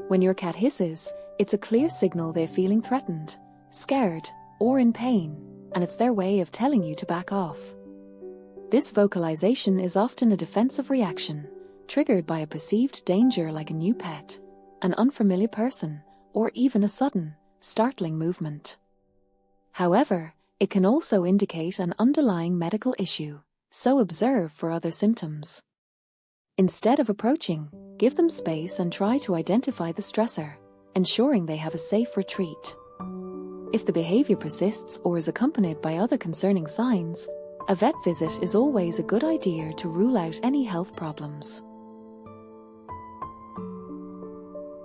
When your cat hisses, it's a clear signal they're feeling threatened, scared, or in pain, and it's their way of telling you to back off. This vocalization is often a defensive reaction, triggered by a perceived danger like a new pet, an unfamiliar person, or even a sudden, startling movement. However, it can also indicate an underlying medical issue, so observe for other symptoms. Instead of approaching, give them space and try to identify the stressor, ensuring they have a safe retreat. If the behavior persists or is accompanied by other concerning signs, a vet visit is always a good idea to rule out any health problems.